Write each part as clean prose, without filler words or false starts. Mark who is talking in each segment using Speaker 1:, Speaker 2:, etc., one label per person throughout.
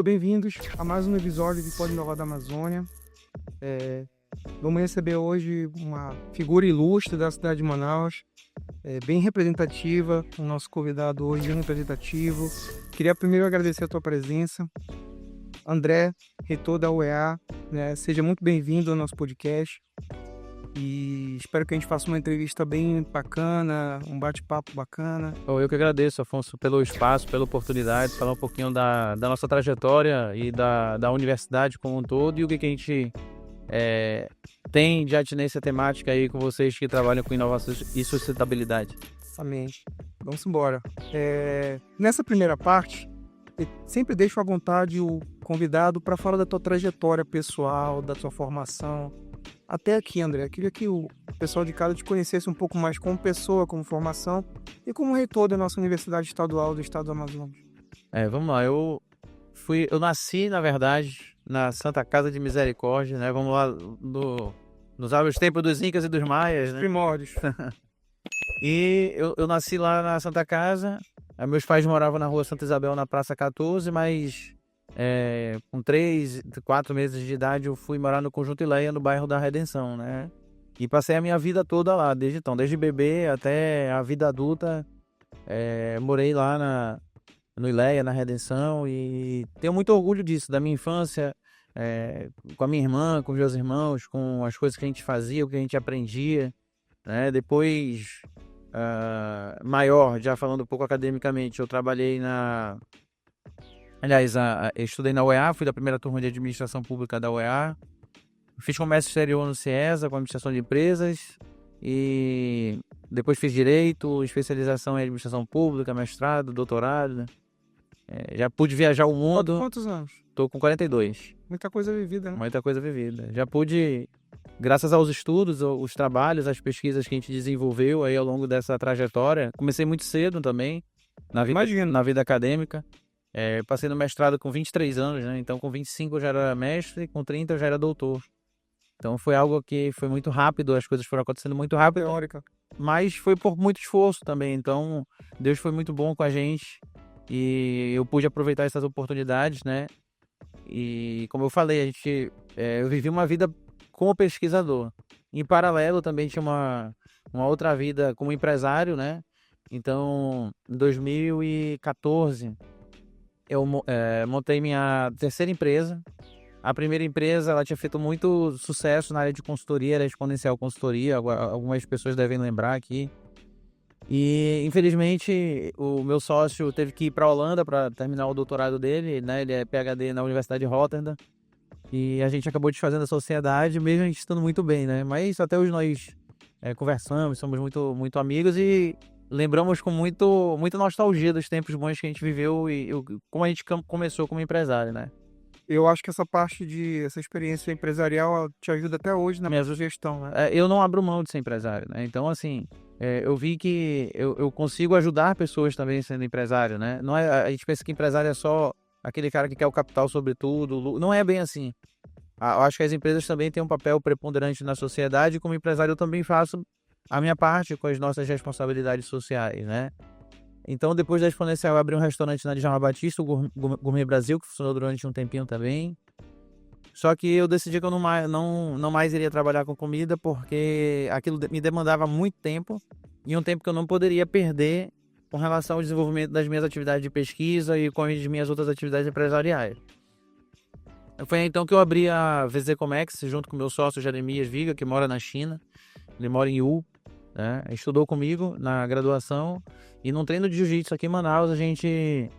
Speaker 1: Bem-vindos a mais um episódio de Pode Inovar da Amazônia. Vamos receber hoje uma figura ilustre da cidade de Manaus, bem representativa, o nosso convidado hoje bem representativo. Queria primeiro agradecer a tua presença, André, reitor da UEA, né? Seja muito bem-vindo ao nosso podcast e espero que a gente faça uma entrevista bem bacana, um bate-papo bacana.
Speaker 2: Eu que agradeço, Afonso, pelo espaço, pela oportunidade de falar um pouquinho da nossa trajetória e da universidade como um todo e o que a gente tem de atinência temática aí com vocês que trabalham com inovação e sustentabilidade.
Speaker 1: Amém. Vamos embora. Nessa primeira parte, eu sempre deixo à vontade o convidado para falar da tua trajetória pessoal, da tua formação. Até aqui, André, eu queria que o pessoal de casa te conhecesse um pouco mais como pessoa, como formação e como reitor da nossa Universidade Estadual do Estado do Amazonas.
Speaker 2: Vamos lá, eu nasci, na verdade, na Santa Casa de Misericórdia, né? Vamos lá, nos tempos dos Incas e dos Maias, né?
Speaker 1: Primórdios.
Speaker 2: E eu nasci lá na Santa Casa, meus pais moravam na Rua Santa Isabel, na Praça 14, mas com 3, 4 meses de idade eu fui morar no Conjunto Ileia, no bairro da Redenção, né? E passei a minha vida toda lá, desde bebê até a vida adulta, morei lá no Ileia, na Redenção, e tenho muito orgulho disso, da minha infância, com a minha irmã, com os meus irmãos, com as coisas que a gente fazia, o que a gente aprendia, né? Depois, maior, já falando um pouco academicamente, eu trabalhei eu estudei na UEA, fui da primeira turma de administração pública da UEA, fiz comércio exterior no CIESA, com administração de empresas, e depois fiz direito, especialização em administração pública, mestrado, doutorado, né? Já pude viajar o mundo.
Speaker 1: Quantos anos?
Speaker 2: Tô com 42.
Speaker 1: Muita coisa vivida, né?
Speaker 2: Muita coisa vivida. Já pude, graças aos estudos, os trabalhos, as pesquisas que a gente desenvolveu aí ao longo dessa trajetória. Comecei muito cedo também, na vida acadêmica. Passei no mestrado com 23 anos, né? Então com 25 eu já era mestre, com 30 eu já era doutor. Então foi algo que foi muito rápido, as coisas foram acontecendo muito rápido.
Speaker 1: Teórica.
Speaker 2: Mas foi por muito esforço também. Então Deus foi muito bom com a gente e eu pude aproveitar essas oportunidades, né? E como eu falei, eu vivi uma vida como pesquisador. Em paralelo também tinha uma outra vida como empresário, né? Então, em 2014, eu montei minha terceira empresa. A primeira empresa, ela tinha feito muito sucesso na área de consultoria, era Exponencial Consultoria, algumas pessoas devem lembrar aqui. E, infelizmente, o meu sócio teve que ir para a Holanda para terminar o doutorado dele, né? Ele é PhD na Universidade de Rotterdam. E a gente acabou desfazendo a sociedade, mesmo a gente estando muito bem, né? Mas até hoje nós conversamos, somos muito, muito amigos e lembramos com muita nostalgia dos tempos bons que a gente viveu e como a gente começou como empresário, né?
Speaker 1: Eu acho que essa experiência empresarial ela te ajuda até hoje na minha gestão, né?
Speaker 2: Eu não abro mão de ser empresário, né? Então, assim, eu vi que eu consigo ajudar pessoas também sendo empresário, né? Não a gente pensa que empresário é só aquele cara que quer o capital sobre tudo. Não é bem assim. Eu acho que as empresas também têm um papel preponderante na sociedade e como empresário eu também faço a minha parte com as nossas responsabilidades sociais, né? Então, depois da Exponencial, eu abri um restaurante na Djalma Batista, o Gourmet Brasil, que funcionou durante um tempinho também. Só que eu decidi que eu não mais iria trabalhar com comida, porque aquilo me demandava muito tempo, e um tempo que eu não poderia perder com relação ao desenvolvimento das minhas atividades de pesquisa e com as minhas outras atividades empresariais. Foi então que eu abri a VZ Comex, junto com meu sócio Jeremias Viga, que mora na China. Ele mora em Wu, né? Estudou comigo na graduação, e num treino de jiu-jitsu aqui em Manaus, a gente,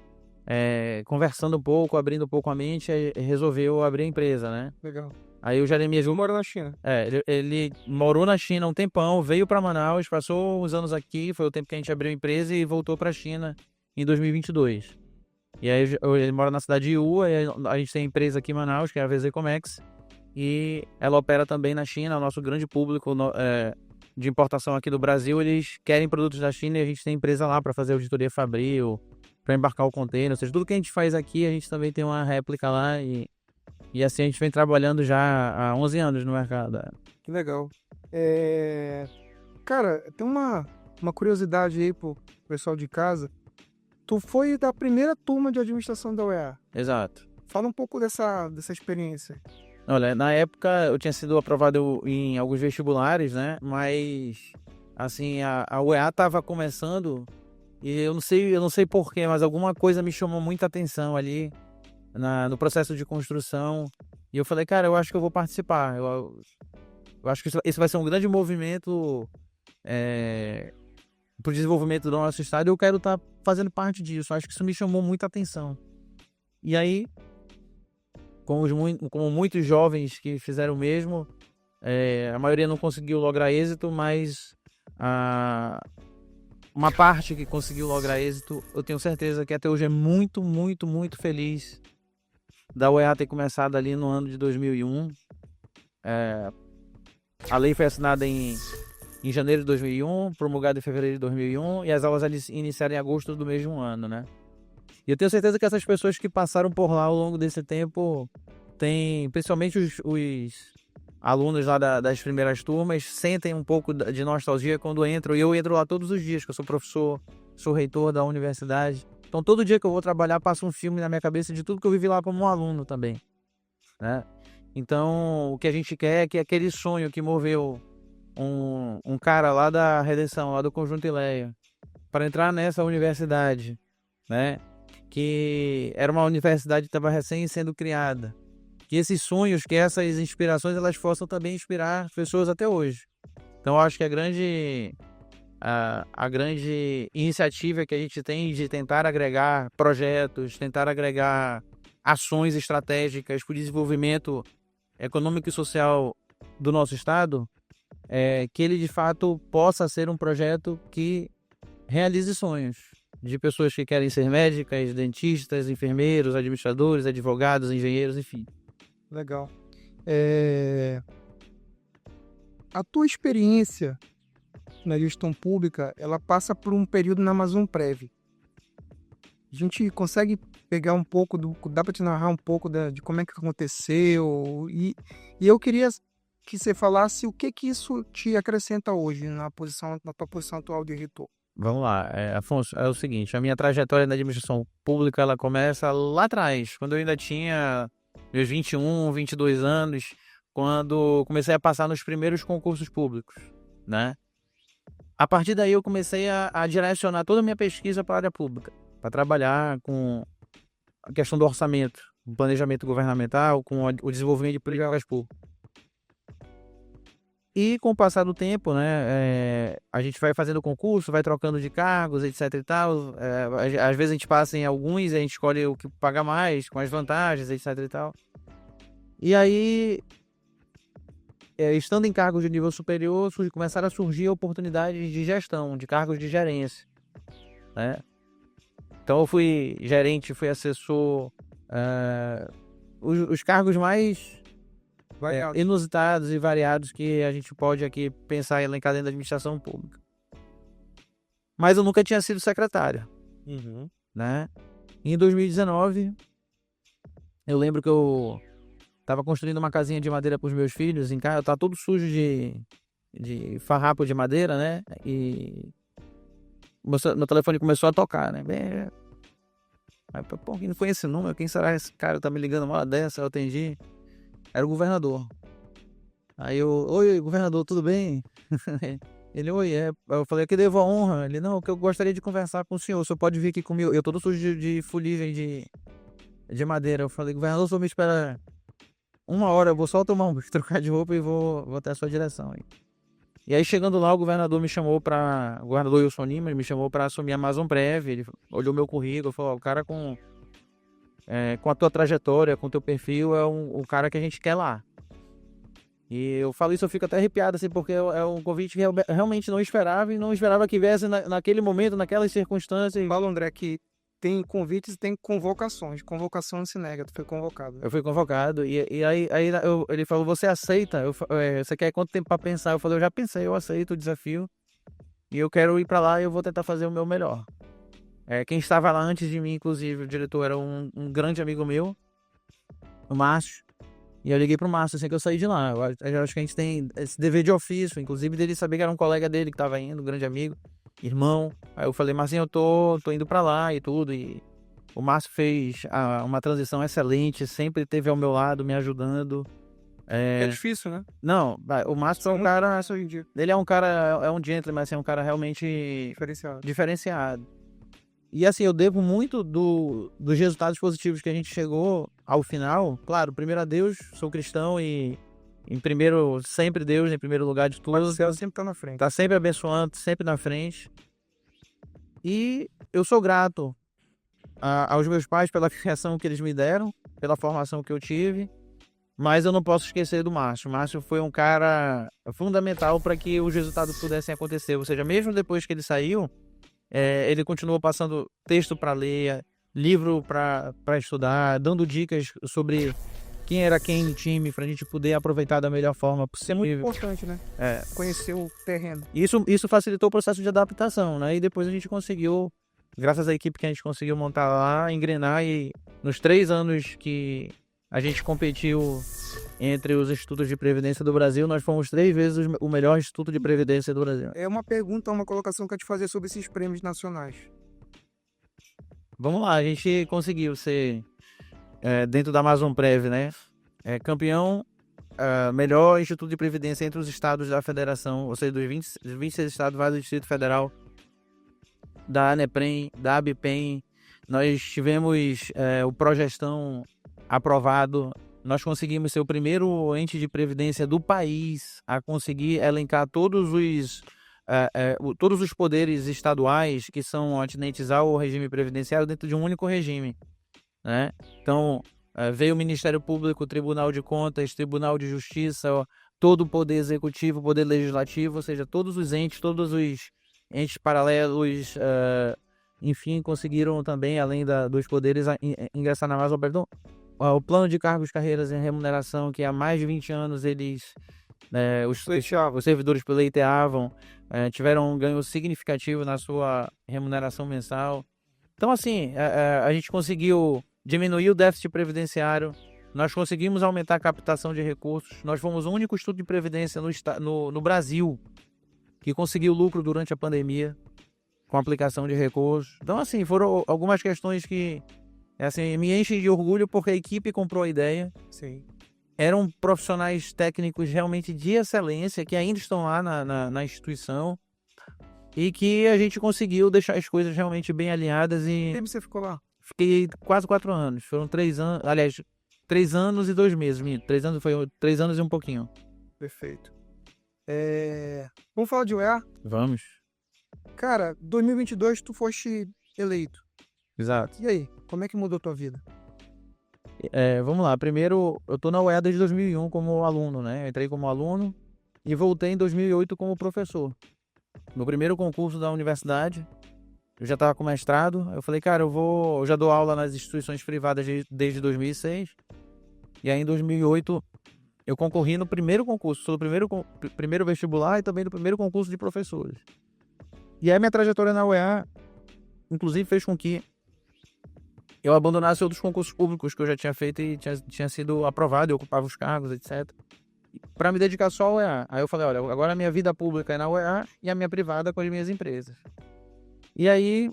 Speaker 2: conversando um pouco, abrindo um pouco a mente, resolveu abrir a empresa, né?
Speaker 1: Legal.
Speaker 2: Aí o Jeremias
Speaker 1: mora na China.
Speaker 2: Ele morou na China um tempão, veio para Manaus, passou uns anos aqui, foi o tempo que a gente abriu a empresa e voltou para a China em 2022. E aí ele mora na cidade de Wu, aí a gente tem a empresa aqui em Manaus, que é a VZ Comex, e ela opera também na China. O nosso grande público de importação aqui do Brasil, eles querem produtos da China e a gente tem empresa lá para fazer auditoria fabril, para embarcar o container, ou seja, tudo que a gente faz aqui, a gente também tem uma réplica lá e assim a gente vem trabalhando já há 11 anos no mercado.
Speaker 1: Que legal. Cara, tem uma curiosidade aí pro pessoal de casa. Tu foi da primeira turma de administração da UEA.
Speaker 2: Exato.
Speaker 1: Fala um pouco dessa experiência.
Speaker 2: Olha, na época eu tinha sido aprovado em alguns vestibulares, né? Mas, assim, a UEA estava começando e eu não sei porquê, mas alguma coisa me chamou muita atenção ali no processo de construção. E eu falei, cara, eu acho que eu vou participar. Eu acho que esse vai ser um grande movimento para o desenvolvimento do nosso estado e eu quero estar fazendo parte disso. Eu acho que isso me chamou muita atenção. E aí, como muitos jovens que fizeram o mesmo, a maioria não conseguiu lograr êxito, mas uma parte que conseguiu lograr êxito, eu tenho certeza que até hoje é muito, muito, muito feliz da UEA ter começado ali no ano de 2001. A lei foi assinada em janeiro de 2001, promulgada em fevereiro de 2001 e as aulas iniciaram em agosto do mesmo ano, né? E eu tenho certeza que essas pessoas que passaram por lá ao longo desse tempo, principalmente os alunos lá das primeiras turmas, sentem um pouco de nostalgia quando entram. E eu entro lá todos os dias, que eu sou professor, sou reitor da universidade. Então todo dia que eu vou trabalhar passa um filme na minha cabeça de tudo que eu vivi lá como um aluno também, né? Então o que a gente quer é que aquele sonho que moveu um cara lá da Redenção, lá do Conjunto Ileia, para entrar nessa universidade, né? Que era uma universidade que estava recém sendo criada. Que esses sonhos, que essas inspirações, elas possam também inspirar pessoas até hoje. Então, eu acho que a grande iniciativa que a gente tem de tentar agregar projetos, tentar agregar ações estratégicas para o desenvolvimento econômico e social do nosso estado, que ele de fato possa ser um projeto que realize sonhos de pessoas que querem ser médicas, dentistas, enfermeiros, administradores, advogados, engenheiros, enfim.
Speaker 1: Legal. A tua experiência na gestão pública, ela passa por um período na Amazon Prev. A gente consegue pegar um pouco dá para te narrar um pouco de como é que aconteceu e eu queria que você falasse o que isso te acrescenta hoje na tua posição atual de reitor.
Speaker 2: Vamos lá, Afonso, é o seguinte, a minha trajetória na administração pública, ela começa lá atrás, quando eu ainda tinha meus 21, 22 anos, quando comecei a passar nos primeiros concursos públicos, né? A partir daí eu comecei a direcionar toda a minha pesquisa para a área pública, para trabalhar com a questão do orçamento, o planejamento governamental, com o desenvolvimento de políticas públicas. E com o passar do tempo, né, a gente vai fazendo concurso, vai trocando de cargos, etc e tal. Às vezes a gente passa em alguns, a gente escolhe o que paga mais, com as vantagens, etc e tal. E aí, estando em cargos de nível superior, começaram a surgir oportunidades de gestão, de cargos de gerência, né? Então eu fui gerente, fui assessor, os cargos mais inusitados e variados que a gente pode aqui pensar em elencar dentro da administração pública. Mas eu nunca tinha sido secretário, né? Em 2019, eu lembro que eu estava construindo uma casinha de madeira para os meus filhos em casa, tá todo sujo de farrapo de madeira, né? E meu telefone começou a tocar, né? Aí, pô, quem foi esse número? Quem será esse cara que tá me ligando uma hora dessa? Eu atendi. Era o governador. Aí oi, governador, tudo bem? Ele, oi, Eu falei, que devo a honra. Ele, não, que eu gostaria de conversar com o senhor pode vir aqui comigo. Eu todo sujo de fuligem de madeira. Eu falei, governador, o senhor me espera 1 hora, eu vou só tomar trocar de roupa e vou até a sua direção. E aí, chegando lá, o governador o governador Wilson Lima me chamou para assumir a Amazon Prev. Ele olhou meu currículo, falou, o cara com a tua trajetória, com o teu perfil, é o cara que a gente quer lá. E eu falo isso, eu fico até arrepiado, assim, porque é um convite que eu realmente não esperava, e não esperava que viesse naquele momento, naquelas circunstâncias.
Speaker 1: Fala, André, que tem convites e tem convocações. Convocação não se nega, tu foi convocado.
Speaker 2: Eu fui convocado, e aí ele falou, você aceita? Você quer quanto tempo para pensar? Eu falei, eu já pensei, eu aceito o desafio, e eu quero ir para lá e eu vou tentar fazer o meu melhor. Quem estava lá antes de mim, inclusive, o diretor era um grande amigo meu, o Márcio. E eu liguei pro Márcio assim que eu saí de lá. Eu acho que a gente tem esse dever de ofício, inclusive dele saber que era um colega dele que tava indo, um grande amigo, irmão. Aí eu falei, Marcinho, eu tô indo pra lá e tudo. E O Márcio fez uma transição excelente, sempre esteve ao meu lado, me ajudando.
Speaker 1: É difícil, né?
Speaker 2: Não, o Márcio é um cara...
Speaker 1: Hoje em dia.
Speaker 2: Ele é um cara, é um gentleman, assim, é um cara realmente diferenciado. E assim, eu devo muito dos resultados positivos que a gente chegou ao final. Claro, primeiro a Deus, sou cristão e sempre Deus em primeiro lugar de tudo.
Speaker 1: O céu sempre tá na frente.
Speaker 2: Tá sempre abençoando, sempre na frente. E eu sou grato aos meus pais pela criação que eles me deram, pela formação que eu tive. Mas eu não posso esquecer do Márcio. O Márcio foi um cara fundamental para que os resultados pudessem acontecer. Ou seja, mesmo depois que ele saiu, ele continuou passando texto para ler, livro para estudar, dando dicas sobre quem era quem no time, para a gente poder aproveitar da melhor forma possível.
Speaker 1: É muito importante, né? Conhecer o terreno.
Speaker 2: Isso facilitou o processo de adaptação, né? E depois a gente conseguiu, graças à equipe que a gente conseguiu montar lá, engrenar, e nos 3 anos que a gente competiu entre os institutos de previdência do Brasil, nós fomos 3 vezes o melhor instituto de previdência do Brasil.
Speaker 1: É uma pergunta, uma colocação que eu te fazer sobre esses prêmios nacionais.
Speaker 2: Vamos lá, a gente conseguiu ser, dentro da Amazon Prev, né? Campeão, melhor instituto de previdência entre os estados da federação, ou seja, dos 26 estados, vai do Distrito Federal, da ANEPREM, da ABPEM. Nós tivemos o Progestão aprovado. Nós conseguimos ser o primeiro ente de previdência do país a conseguir elencar todos os poderes estaduais que são atinentes ao regime previdenciário dentro de um único regime, né? Então, veio o Ministério Público, Tribunal de Contas, Tribunal de Justiça, todo o poder executivo, poder legislativo, ou seja, todos os entes paralelos, enfim, conseguiram também, além dos poderes, ingressar na Amazon. Perdão, o plano de cargos, carreiras e remuneração, que há mais de 20 anos os servidores pleiteavam, tiveram um ganho significativo na sua remuneração mensal. Então, assim, a gente conseguiu diminuir o déficit previdenciário, nós conseguimos aumentar a captação de recursos, nós fomos o único instituto de previdência no Brasil que conseguiu lucro durante a pandemia com a aplicação de recursos. Então, assim, foram algumas questões que me enchem de orgulho, porque a equipe comprou a ideia.
Speaker 1: Sim.
Speaker 2: Eram profissionais técnicos realmente de excelência, que ainda estão lá na instituição, e que a gente conseguiu deixar as coisas realmente bem alinhadas.
Speaker 1: Quanto tempo você ficou lá?
Speaker 2: Fiquei quase 4 anos. Foram 3 anos, aliás, 3 anos e 2 meses. 3 anos e um pouquinho.
Speaker 1: Perfeito. Vamos falar de UEA?
Speaker 2: Vamos.
Speaker 1: Cara, 2022 tu foste eleito.
Speaker 2: Exato.
Speaker 1: E aí, como é que mudou tua vida?
Speaker 2: Vamos lá. Primeiro, eu tô na UEA desde 2001 como aluno, né? Eu entrei como aluno e voltei em 2008 como professor. No primeiro concurso da universidade, eu já estava com mestrado. Eu falei, cara, eu já dou aula nas instituições privadas desde 2006. E aí, em 2008, eu concorri no primeiro concurso. Sou do primeiro vestibular e também do primeiro concurso de professores. E aí, minha trajetória na UEA, inclusive, fez com que eu abandonasse outros concursos públicos que eu já tinha feito e tinha sido aprovado, eu ocupava os cargos, etc. Para me dedicar só ao UEA. Aí eu falei, olha, agora a minha vida pública é na UEA e a minha privada com as minhas empresas. E aí,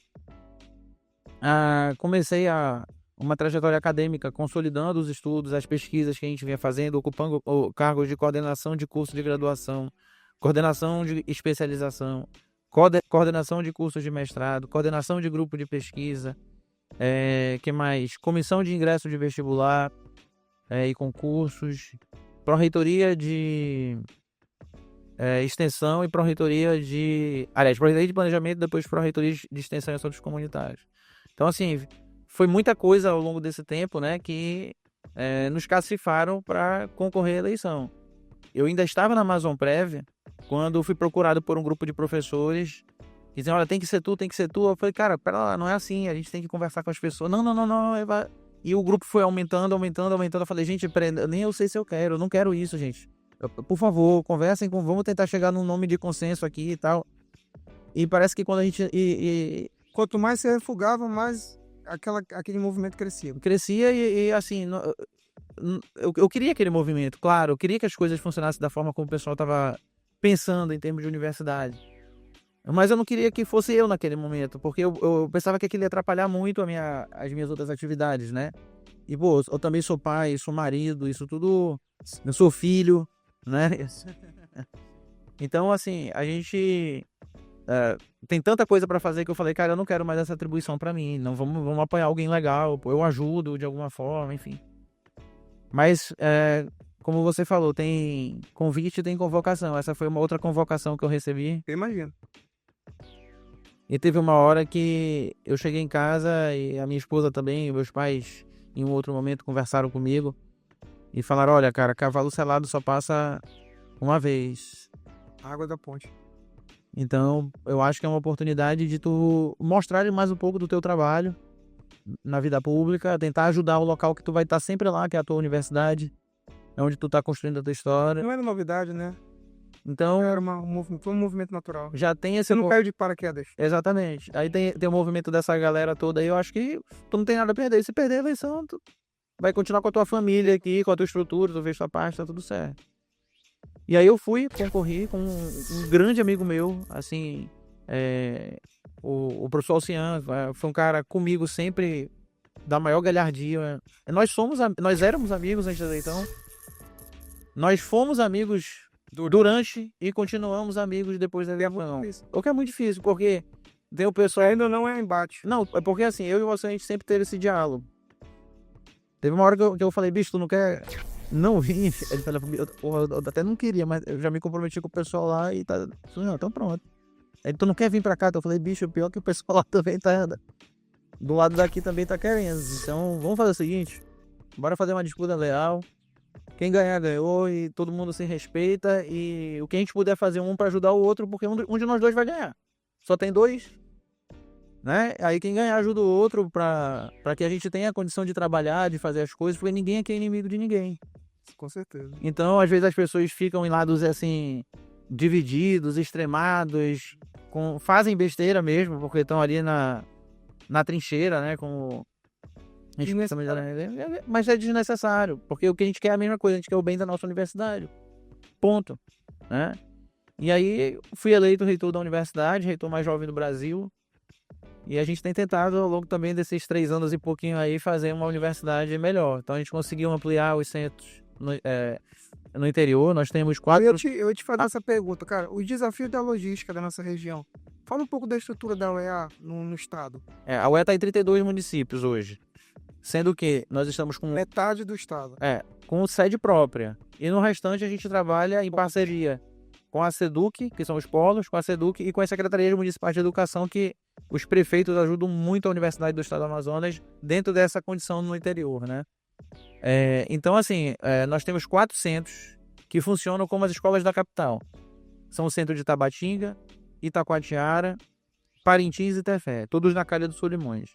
Speaker 2: comecei uma trajetória acadêmica, consolidando os estudos, as pesquisas que a gente vinha fazendo, ocupando cargos de coordenação de curso de graduação, coordenação de especialização, coordenação de cursos de mestrado, coordenação de grupo de pesquisa, que mais? Comissão de ingresso de vestibular e concursos, pró-reitoria de extensão e pró-reitoria de... Aliás, pró-reitoria de planejamento, depois pró-reitoria de extensão e assuntos comunitários. Então, assim, foi muita coisa ao longo desse tempo, né, que nos classificaram para concorrer à eleição. Eu ainda estava na Amazon Prev quando fui procurado por um grupo de professores que diziam, olha, tem que ser tu. Eu falei, cara, pera lá, não é assim, a gente tem que conversar com as pessoas. Não. E o grupo foi aumentando. Eu falei, gente, nem eu sei se eu quero, eu não quero isso, gente. Por favor, conversem, vamos tentar chegar num nome de consenso aqui e tal. E parece que quando a gente...
Speaker 1: Quanto mais você refugava, mais aquele movimento crescia.
Speaker 2: Crescia e assim... Eu queria aquele movimento, claro. Eu queria que as coisas funcionassem da forma como o pessoal estava pensando em termos de universidade. Mas eu não queria que fosse eu naquele momento, porque eu pensava que aquilo ia atrapalhar muito as minhas outras atividades, né? E, pô, eu também sou pai, sou marido, isso tudo. Eu sou filho, né? Então, assim, a gente tem tanta coisa pra fazer que eu falei, cara, eu não quero mais essa atribuição pra mim. Não, vamos apoiar alguém legal, pô, eu ajudo de alguma forma, enfim. Mas, como você falou, tem convite e tem convocação. Essa foi uma outra convocação que eu recebi.
Speaker 1: Eu imagino.
Speaker 2: E teve uma hora que eu cheguei em casa e a minha esposa também, meus pais, em um outro momento, conversaram comigo e falaram, olha, cara, cavalo selado só passa uma vez.
Speaker 1: Água da ponte.
Speaker 2: Então, eu acho que é uma oportunidade de tu mostrar mais um pouco do teu trabalho na vida pública, tentar ajudar o local que tu vai estar sempre lá, que é a tua universidade, é onde tu tá construindo a tua história.
Speaker 1: Não era novidade, né?
Speaker 2: Então,
Speaker 1: Era foi um movimento natural.
Speaker 2: já tem esse...
Speaker 1: Você não caiu de paraquedas.
Speaker 2: Exatamente. Aí tem o movimento dessa galera toda aí, eu acho que tu não tem nada a perder. Se perder a eleição, tu vai continuar com a tua família aqui, com a tua estrutura, tu fez tua parte, tá tudo certo. E aí eu concorri com um grande amigo meu, assim, o professor Alcian, foi um cara comigo sempre da maior galhardia. Nós éramos amigos antes da eleição, nós fomos amigos durante e continuamos amigos depois da eleição. O que é muito difícil, porque tem o pessoal...
Speaker 1: Ainda não é embate.
Speaker 2: Não, é porque assim, eu e você, a gente sempre teve esse diálogo. Teve uma hora que eu falei, bicho, tu não quer... Não vim. Ele falou, porra, eu até não queria, mas eu já me comprometi com o pessoal lá e tá... Não, então pronto. Ele, tu não quer vir pra cá? Então eu falei, bicho, pior que o pessoal lá também tá... Do lado daqui também tá querendo. Então, vamos fazer o seguinte. Bora fazer uma disputa leal. Quem ganhar, ganhou e todo mundo se respeita. E o que a gente puder fazer um pra ajudar o outro, porque um de nós dois vai ganhar. Só tem dois, né? Aí quem ganhar ajuda o outro pra que a gente tenha a condição de trabalhar, de fazer as coisas, porque ninguém aqui é inimigo de ninguém.
Speaker 1: Com certeza.
Speaker 2: Então, às vezes as pessoas ficam em lados assim, divididos, extremados, fazem besteira mesmo, porque estão ali na trincheira, né? Mas é desnecessário, porque o que a gente quer é a mesma coisa, a gente quer o bem da nossa universidade. Ponto. Né? E aí fui eleito reitor da universidade, reitor mais jovem do Brasil. E a gente tem tentado, ao longo também desses 3 anos e pouquinho aí, fazer uma universidade melhor. Então a gente conseguiu ampliar os centros no interior. Nós temos 4...
Speaker 1: Eu ia te fazer essa pergunta, cara. Os desafios da logística da nossa região. Fala um pouco da estrutura da UEA no estado.
Speaker 2: A UEA está em 32 municípios hoje. Sendo que nós estamos com...
Speaker 1: Metade do estado.
Speaker 2: Com sede própria. E no restante a gente trabalha em parceria com a SEDUC, que são os polos, com a SEDUC e com as Secretarias Municipais de Educação, que os prefeitos ajudam muito a Universidade do Estado do Amazonas dentro dessa condição no interior, né? Então, assim, nós temos 4 centros que funcionam como as escolas da capital. São o centro de Tabatinga, Itacoatiara, Parintins e Tefé, todos na Calha dos Solimões.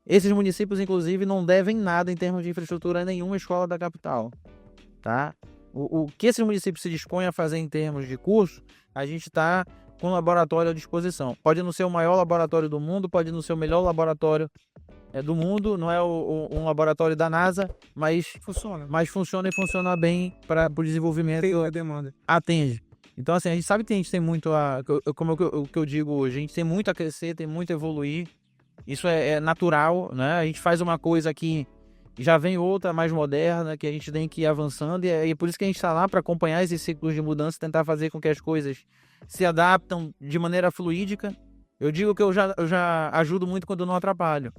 Speaker 2: Esses municípios, inclusive, não devem nada em termos de infraestrutura a nenhuma escola da capital, tá? O que esses municípios se dispõem a fazer em termos de curso, a gente está com um laboratório à disposição. Pode não ser o maior laboratório do mundo, pode não ser o melhor laboratório do mundo, não é um laboratório da NASA, mas funciona e funciona bem para o desenvolvimento.
Speaker 1: Tem a demanda.
Speaker 2: Atende. Então, assim, a gente sabe que a gente tem muito como o que eu digo hoje, a gente tem muito a crescer, tem muito a evoluir. Isso é natural, né? A gente faz uma coisa aqui, já vem outra mais moderna, que a gente tem que ir avançando, e é por isso que a gente está lá para acompanhar esses ciclos de mudança, tentar fazer com que as coisas se adaptam de maneira fluídica. Eu digo que eu já ajudo muito quando não atrapalho,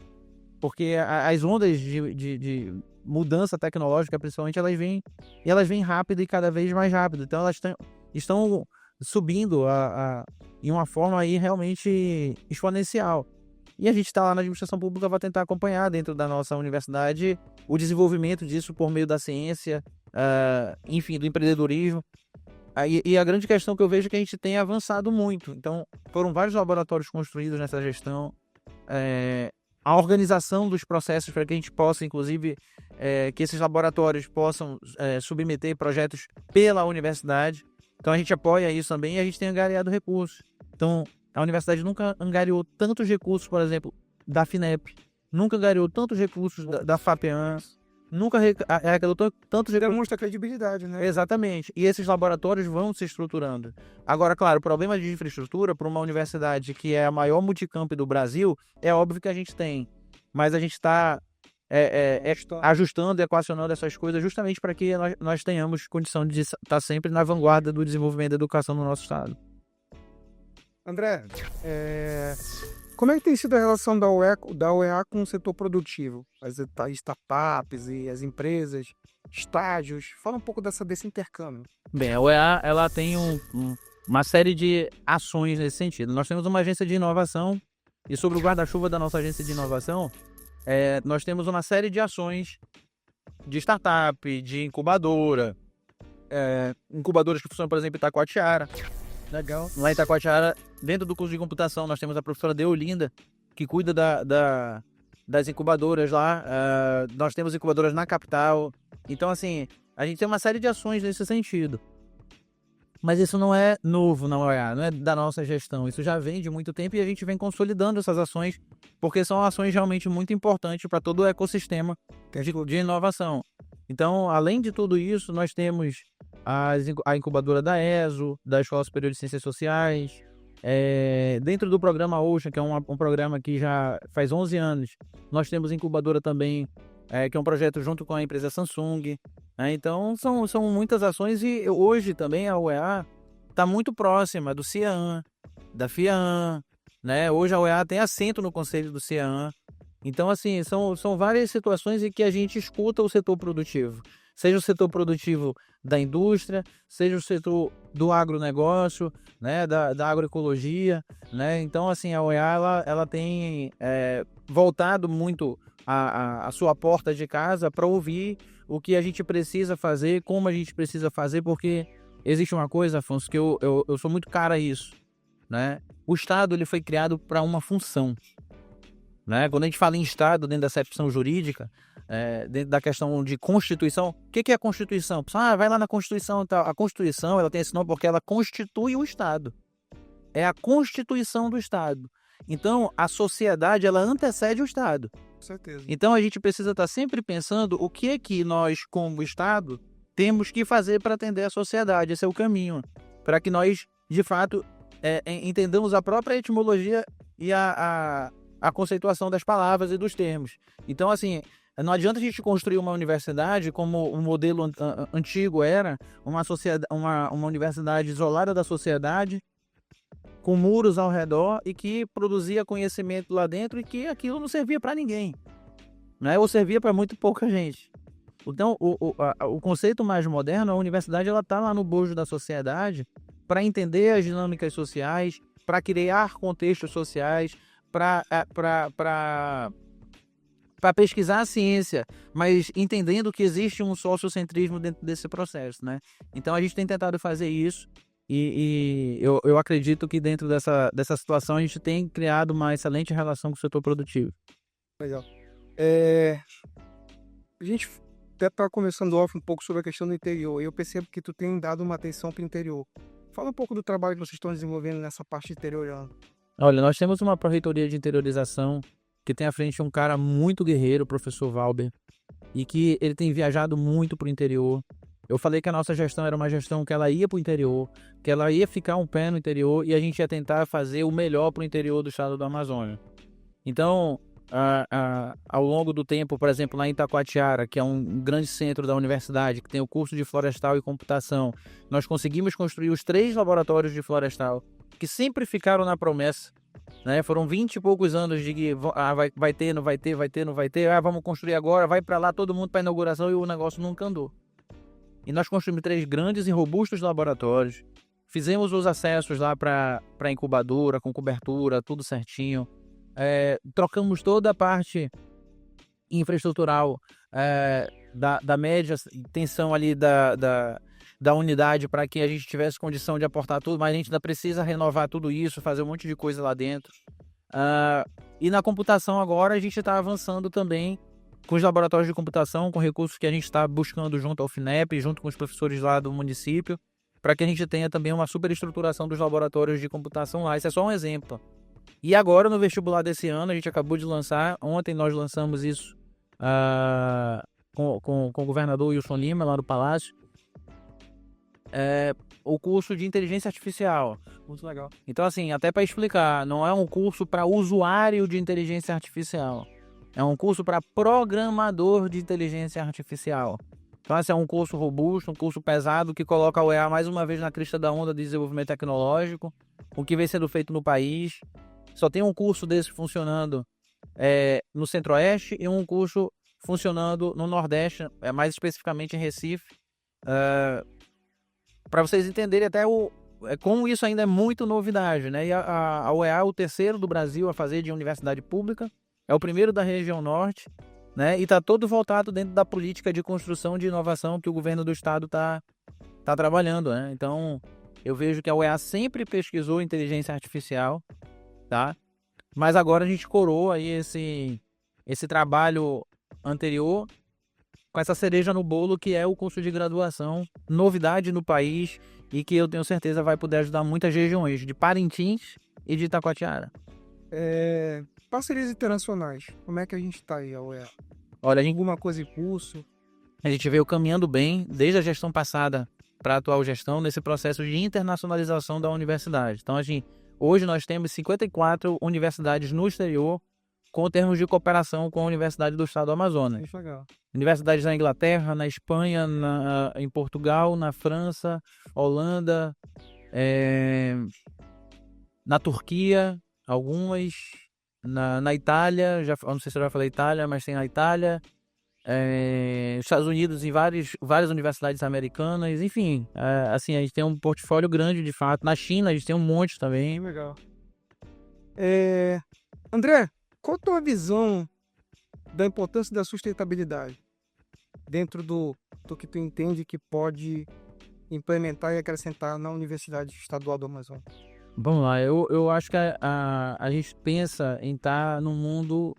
Speaker 2: porque as ondas de mudança tecnológica, principalmente, elas vêm rápido e cada vez mais rápido. Então elas estão subindo em uma forma aí realmente exponencial. E a gente está lá na administração pública para tentar acompanhar dentro da nossa universidade o desenvolvimento disso por meio da ciência, enfim, do empreendedorismo. E a grande questão que eu vejo é que a gente tem avançado muito. Então, foram vários laboratórios construídos nessa gestão. A organização dos processos para que a gente possa, inclusive, que esses laboratórios possam submeter projetos pela universidade. Então, a gente apoia isso também e a gente tem angariado recursos. Então, a universidade nunca angariou tantos recursos, por exemplo, da FINEP. Nunca angariou tantos recursos da FAPEAN. nunca arrecadou tantos recursos.
Speaker 1: Demonstra credibilidade, né?
Speaker 2: Exatamente. E esses laboratórios vão se estruturando. Agora, claro, o problema de infraestrutura para uma universidade que é a maior multicamp do Brasil, é óbvio que a gente tem. Mas a gente está ajustando e equacionando essas coisas justamente para que nós tenhamos condição de estar sempre na vanguarda do desenvolvimento da educação no nosso estado.
Speaker 1: André, como é que tem sido a relação da UEA com o setor produtivo? As startups e as empresas, estágios, fala um pouco desse intercâmbio.
Speaker 2: Bem, a UEA ela tem uma série de ações nesse sentido. Nós temos uma agência de inovação e sobre o guarda-chuva da nossa agência de inovação, nós temos uma série de ações de startup, de incubadora, incubadoras que funcionam, por exemplo, em Itacoatiara.
Speaker 1: Legal.
Speaker 2: Lá em Itacoatiara, dentro do curso de computação, nós temos a professora Deolinda, que cuida das incubadoras lá. Nós temos incubadoras na capital. Então, assim, a gente tem uma série de ações nesse sentido. Mas isso não é novo na UEA, não é da nossa gestão. Isso já vem de muito tempo e a gente vem consolidando essas ações, porque são ações realmente muito importantes para todo o ecossistema de inovação. Então, além de tudo isso, nós temos a incubadora da ESO, da Escola Superior de Ciências Sociais, dentro do programa Ocean, que é um programa que já faz 11 anos, nós temos incubadora também, que é um projeto junto com a empresa Samsung. Então, são muitas ações e hoje também a UEA está muito próxima do CIAN, da FIAN, né? Hoje a UEA tem assento no conselho do CIAN. Então, assim, são várias situações em que a gente escuta o setor produtivo. Seja o setor produtivo da indústria, seja o setor do agronegócio, né, da agroecologia, né? Então, assim, a UEA ela tem voltado muito a sua porta de casa para ouvir o que a gente precisa fazer, como a gente precisa fazer, porque existe uma coisa, Afonso, que eu sou muito cara a isso, né? O Estado ele foi criado para uma função, né? Quando a gente fala em Estado, dentro da acepção jurídica, dentro da questão de Constituição, o que é a Constituição? Vai lá na Constituição e tal. A Constituição ela tem esse nome porque ela constitui o Estado. É a Constituição do Estado. Então, a sociedade ela antecede o Estado.
Speaker 1: Com certeza.
Speaker 2: Então, a gente precisa estar sempre pensando o que é que nós, como Estado, temos que fazer para atender a sociedade. Esse é o caminho. Para que nós, de fato, entendamos a própria etimologia e a conceituação das palavras e dos termos. Então, assim, não adianta a gente construir uma universidade como o modelo antigo era, uma universidade isolada da sociedade, com muros ao redor e que produzia conhecimento lá dentro e que aquilo não servia para ninguém, né? Ou servia para muito pouca gente. Então, o conceito mais moderno, a universidade ela está lá no bojo da sociedade para entender as dinâmicas sociais, para criar contextos sociais, para pesquisar a ciência, mas entendendo que existe um sociocentrismo dentro desse processo, né? Então, a gente tem tentado fazer isso. E eu acredito que dentro dessa situação a gente tem criado uma excelente relação com o setor produtivo.
Speaker 1: Legal. A gente até está conversando off um pouco sobre a questão do interior e eu percebo que tu tem dado uma atenção para o interior. Fala um pouco do trabalho que vocês estão desenvolvendo nessa parte interior.
Speaker 2: Olha, nós temos uma pró-reitoria de interiorização que tem à frente um cara muito guerreiro, o professor Valber, e que ele tem viajado muito para o interior. Eu falei que a nossa gestão era uma gestão que ela ia para o interior, que ela ia ficar um pé no interior e a gente ia tentar fazer o melhor para o interior do estado do Amazonas. Então, ao longo do tempo, por exemplo, lá em Itacoatiara, que é um grande centro da universidade, que tem o curso de florestal e computação, nós conseguimos construir os 3 laboratórios de florestal, que sempre ficaram na promessa, né? Foram 20 e poucos anos de que vai ter, não vai ter, vai ter, não vai ter, vamos construir agora, vai para lá todo mundo para inauguração e o negócio nunca andou. E nós construímos 3 grandes e robustos laboratórios. Fizemos os acessos lá para a incubadora, com cobertura, tudo certinho. Trocamos toda a parte infraestrutural da média tensão ali da unidade para que a gente tivesse condição de aportar tudo, mas a gente ainda precisa renovar tudo isso, fazer um monte de coisa lá dentro. E na computação agora a gente está avançando também com os laboratórios de computação, com recursos que a gente está buscando junto ao FINEP, junto com os professores lá do município, para que a gente tenha também uma superestruturação dos laboratórios de computação lá. Isso é só um exemplo. E agora, no vestibular desse ano, a gente acabou de lançar, ontem nós lançamos isso com o governador Wilson Lima, lá no Palácio, o curso de inteligência artificial.
Speaker 1: Muito legal.
Speaker 2: Então, assim, até para explicar, não é um curso para usuário de inteligência artificial. É um curso para programador de inteligência artificial. Então, esse é um curso robusto, um curso pesado, que coloca a UEA mais uma vez na crista da onda de desenvolvimento tecnológico, o que vem sendo feito no país. Só tem um curso desse funcionando no Centro-Oeste e um curso funcionando no Nordeste, mais especificamente em Recife. Para vocês entenderem até como isso ainda é muito novidade, né? E a UEA é o terceiro do Brasil a fazer de universidade pública, é o primeiro da região norte, né? E está todo voltado dentro da política de construção de inovação que o governo do estado está trabalhando, né? Então, eu vejo que a UEA sempre pesquisou inteligência artificial, tá? Mas agora a gente coroa aí esse trabalho anterior com essa cereja no bolo, que é o curso de graduação, novidade no país, e que eu tenho certeza vai poder ajudar muitas regiões de Parintins e de Itacoatiara.
Speaker 1: Parcerias internacionais, como é que a gente está aí, a UEA?
Speaker 2: Olha,
Speaker 1: Alguma coisa em curso?
Speaker 2: a gente veio caminhando bem, desde a gestão passada para a atual gestão, nesse processo de internacionalização da universidade. Então, hoje nós temos 54 universidades no exterior, com termos de cooperação com a Universidade do Estado do Amazonas.
Speaker 1: Muito legal.
Speaker 2: Universidades na Inglaterra, na Espanha, em Portugal, na França, Holanda, na Turquia, algumas, na Itália, eu não sei se eu já falei Itália, mas tem na Itália, Estados Unidos, em várias universidades americanas, enfim, assim, a gente tem um portfólio grande de fato. Na China a gente tem um monte também.
Speaker 1: Bem legal. André, qual a tua visão da importância da sustentabilidade dentro do que tu entende que pode implementar e acrescentar na Universidade Estadual do Amazonas?
Speaker 2: Vamos lá, eu acho que a gente pensa em estar num mundo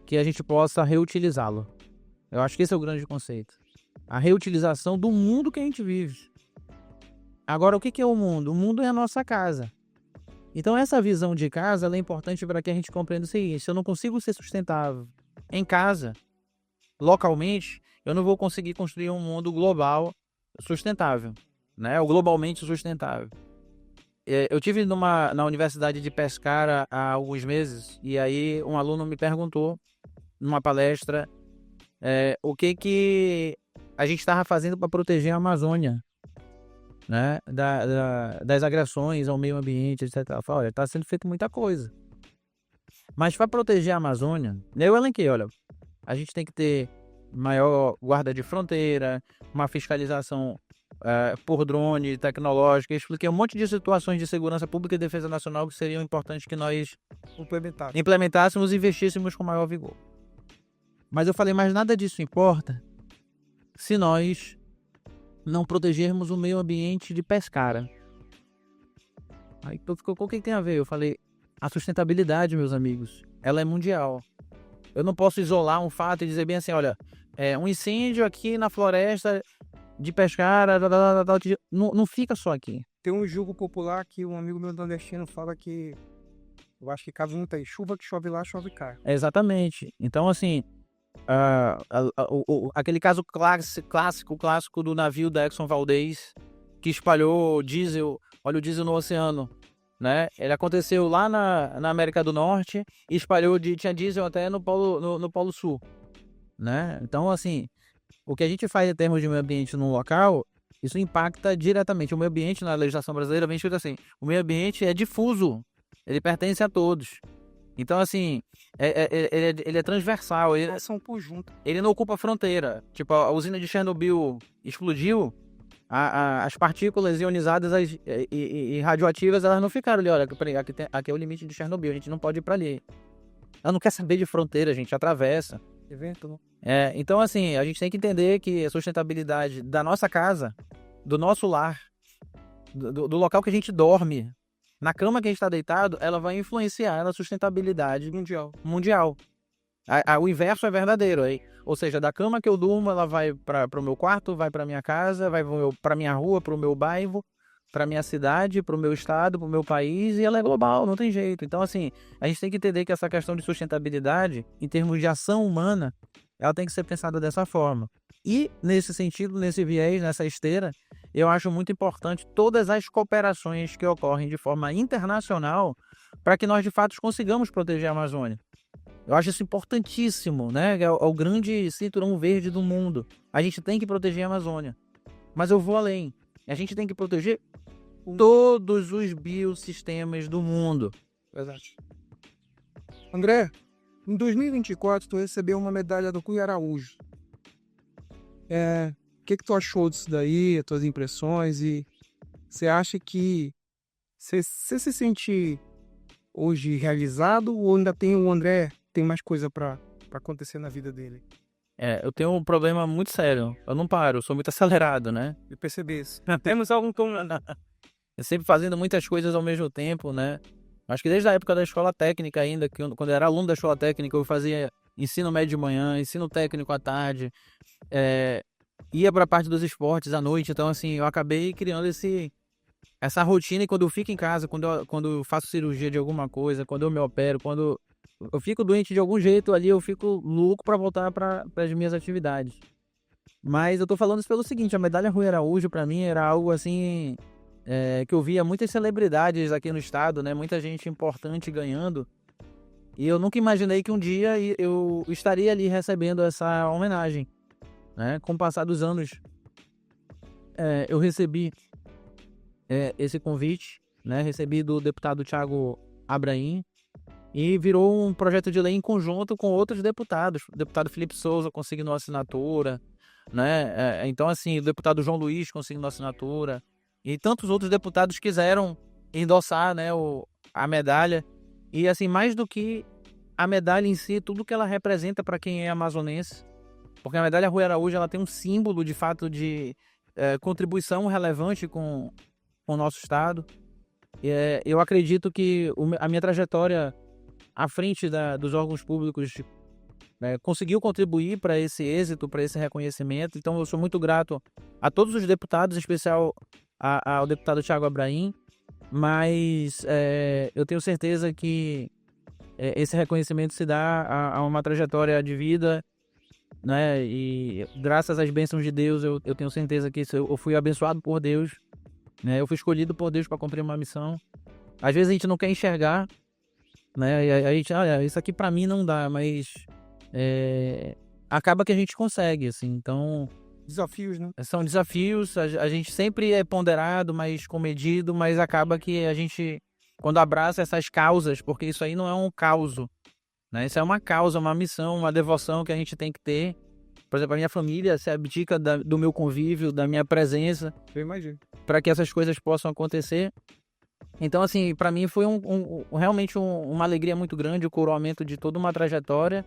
Speaker 2: que a gente possa reutilizá-lo. Eu acho que esse é o grande conceito. A reutilização do mundo que a gente vive. Agora, o que é o mundo? O mundo é a nossa casa. Então, essa visão de casa ela é importante para que a gente compreenda o seguinte: se eu não consigo ser sustentável em casa, localmente, eu não vou conseguir construir um mundo global sustentável, né? Ou globalmente sustentável. Eu tive na Universidade de Pescara há alguns meses, e aí um aluno me perguntou, numa palestra, o que a gente estava fazendo para proteger a Amazônia, né? Das agressões ao meio ambiente, etc. Eu falei, olha, está sendo feito muita coisa. Mas para proteger a Amazônia, eu elenquei, olha, a gente tem que ter maior guarda de fronteira, uma fiscalização por drone tecnológica. Eu expliquei um monte de situações de segurança pública e defesa nacional que seriam importantes que nós implementássemos e investíssemos com maior vigor. Mas eu falei, mas nada disso importa se nós não protegermos o meio ambiente de Pescara. Aí ficou, o que tem a ver? Eu falei, a sustentabilidade, meus amigos, ela é mundial. Eu não posso isolar um fato e dizer bem assim, olha, um incêndio aqui na floresta de Pescara, não fica só aqui.
Speaker 1: Tem um julgo popular que um amigo meu nordestino fala que, eu acho que cabe muito aí, chuva que chove lá, chove cá.
Speaker 2: Exatamente. Então, assim, aquele caso clássico do navio da Exxon Valdez, que espalhou óleo diesel no oceano, né? Ele aconteceu lá na América do Norte e espalhou, tinha diesel até no Polo Sul, né? Então, assim, o que a gente faz em termos de meio ambiente num local, isso impacta diretamente. O meio ambiente, na legislação brasileira, vem escrito assim, o meio ambiente é difuso, ele pertence a todos. Então, assim, ele é transversal.
Speaker 1: Eles são um conjunto.
Speaker 2: Ele não ocupa fronteira. Tipo, a usina de Chernobyl explodiu, as partículas ionizadas e radioativas, elas não ficaram ali. Olha, aqui é o limite de Chernobyl, a gente não pode ir para ali. Ela não quer saber de fronteira, a gente atravessa.
Speaker 1: Evento.
Speaker 2: Então, assim, a gente tem que entender que a sustentabilidade da nossa casa, do nosso lar, do local que a gente dorme, na cama que a gente está deitado, ela vai influenciar na sustentabilidade mundial. O inverso é verdadeiro. Ou seja, da cama que eu durmo, ela vai para o meu quarto, vai para minha casa, vai para minha rua, para o meu bairro, para minha cidade, para o meu estado, para o meu país, e ela é global, não tem jeito. Então, assim, a gente tem que entender que essa questão de sustentabilidade, em termos de ação humana, ela tem que ser pensada dessa forma. E, nesse sentido, nesse viés, nessa esteira, eu acho muito importante todas as cooperações que ocorrem de forma internacional para que nós, de fato, consigamos proteger a Amazônia. Eu acho isso importantíssimo, né? É o grande cinturão verde do mundo. A gente tem que proteger a Amazônia. Mas eu vou além. A gente tem que proteger todos os biossistemas do mundo.
Speaker 1: Exato. André, em 2024 tu recebeu uma medalha do Cunha Araújo. O que tu achou disso daí, as tuas impressões, e você acha que você se sente hoje realizado ou ainda tem o André, tem mais coisa para acontecer na vida dele?
Speaker 2: Eu tenho um problema muito sério. Eu não paro, eu sou muito acelerado, né?
Speaker 1: Eu percebi isso.
Speaker 2: Temos algum eu sempre fazendo muitas coisas ao mesmo tempo, né? Acho que desde a época da escola técnica ainda, quando eu era aluno da escola técnica, eu fazia ensino médio de manhã, ensino técnico à tarde, ia para a parte dos esportes à noite. Então, assim, eu acabei criando essa rotina, e quando eu fico em casa, quando eu faço cirurgia de alguma coisa, quando eu me opero, quando eu fico doente de algum jeito ali, eu fico louco para voltar para as minhas atividades. Mas eu tô falando isso pelo seguinte, a medalha Rui Araújo para mim era algo assim, que eu via muitas celebridades aqui no estado, né? Muita gente importante ganhando. E eu nunca imaginei que um dia eu estaria ali recebendo essa homenagem, né? Com o passar dos anos, eu recebi esse convite, né? Recebi do deputado Thiago Abraim, e virou um projeto de lei em conjunto com outros deputados. O deputado Felipe Souza consignou assinatura, né? Então, assim, o deputado João Luiz consignou assinatura, e tantos outros deputados quiseram endossar, né, a medalha. E, assim, mais do que a medalha em si, tudo que ela representa para quem é amazonense, porque a medalha Rui Araújo, ela tem um símbolo, de fato, de contribuição relevante com o nosso estado. Eu acredito que a minha trajetória à frente dos órgãos públicos conseguiu contribuir para esse êxito, para esse reconhecimento. Então eu sou muito grato a todos os deputados, em especial ao deputado Thiago Abraim, mas eu tenho certeza que esse reconhecimento se dá a uma trajetória de vida, né? E graças às bênçãos de Deus, eu tenho certeza que eu fui abençoado por Deus, né? Eu fui escolhido por Deus para cumprir uma missão. Às vezes a gente não quer enxergar, né? E a gente, olha, isso aqui para mim não dá, mas acaba que a gente consegue, assim. Então,
Speaker 1: Desafios, né?
Speaker 2: são desafios. A gente sempre é ponderado, mas comedido, mas acaba que a gente, quando abraça essas causas, porque isso aí não é um causo, né? Isso é uma causa, uma missão, uma devoção que a gente tem que ter. Por exemplo, a minha família se abdica do meu convívio, da minha presença,
Speaker 1: Eu imagino.
Speaker 2: para que essas coisas possam acontecer. Então, assim, para mim foi realmente uma alegria muito grande, o coroamento de toda uma trajetória.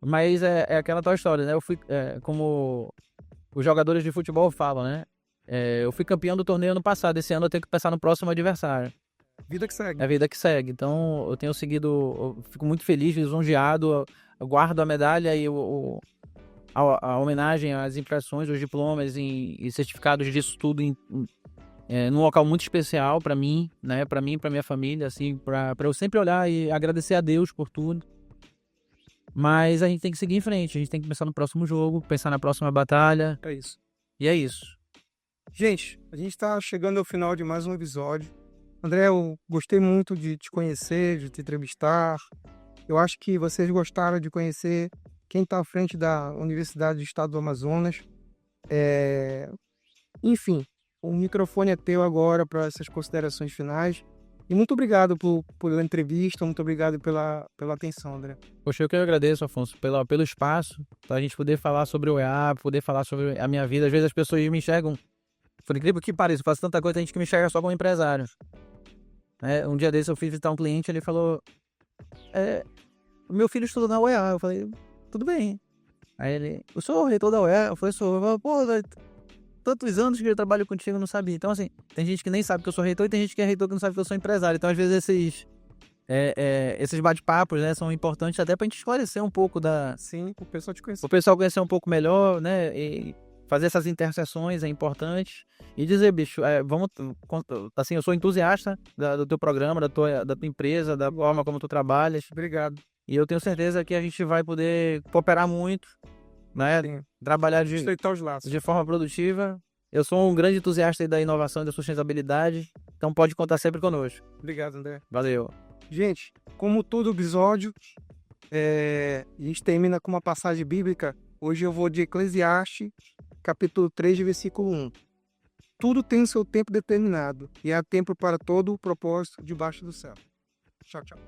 Speaker 2: Mas é aquela tal história, né? Eu fui, como os jogadores de futebol falam, né? Eu fui campeão do torneio ano passado, esse ano eu tenho que pensar no próximo adversário.
Speaker 1: Vida que segue.
Speaker 2: É a vida que segue. Então, eu tenho seguido, eu fico muito feliz, lisonjeado, eu guardo a medalha e a homenagem, as impressões, os diplomas e certificados disso tudo num local muito especial para mim, né? Para mim, para minha família, assim, para eu sempre olhar e agradecer a Deus por tudo. Mas a gente tem que seguir em frente, a gente tem que pensar no próximo jogo, pensar na próxima batalha.
Speaker 1: É isso.
Speaker 2: E é isso.
Speaker 1: Gente, a gente está chegando ao final de mais um episódio. André, eu gostei muito de te conhecer, de te entrevistar. Eu acho que vocês gostaram de conhecer quem está à frente da Universidade do Estado do Amazonas. Enfim, o microfone é teu agora para essas considerações finais. E muito obrigado pela entrevista, muito obrigado pela atenção, André.
Speaker 2: Poxa, eu que agradeço, Afonso, pelo espaço, para a gente poder falar sobre o EA, poder falar sobre a minha vida. Às vezes as pessoas me enxergam, por incrível que pareça, eu faço tanta coisa, tem gente que me enxerga só como empresário. Um dia desse eu fui visitar um cliente, ele falou, o meu filho estuda na UEA. Eu falei, tudo bem. Aí ele, o senhor é o reitor da UEA? Eu falei, sou. Eu falei, pô, tantos anos que eu trabalho contigo, eu não sabia. Então, assim, tem gente que nem sabe que eu sou reitor e tem gente que é reitor que não sabe que eu sou empresário. Então, às vezes, esses bate-papos, né, são importantes até pra gente esclarecer um pouco
Speaker 1: Sim, o pessoal te conhecer.
Speaker 2: o pessoal conhecer um pouco melhor, né, e fazer essas interseções é importante e dizer, bicho, assim, eu sou entusiasta do teu programa, da tua empresa, da forma como tu trabalhas.
Speaker 1: Obrigado.
Speaker 2: E eu tenho certeza que a gente vai poder cooperar muito, né?
Speaker 1: Sim.
Speaker 2: Trabalhar
Speaker 1: Estreitar os laços.
Speaker 2: de forma produtiva. Eu sou um grande entusiasta aí da inovação e da sustentabilidade, então pode contar sempre conosco.
Speaker 1: Obrigado, André.
Speaker 2: Valeu.
Speaker 1: Gente, como todo episódio, a gente termina com uma passagem bíblica. Hoje eu vou de Eclesiastes, capítulo 3, versículo 1. Tudo tem o seu tempo determinado, e há tempo para todo o propósito debaixo do céu. Tchau, tchau.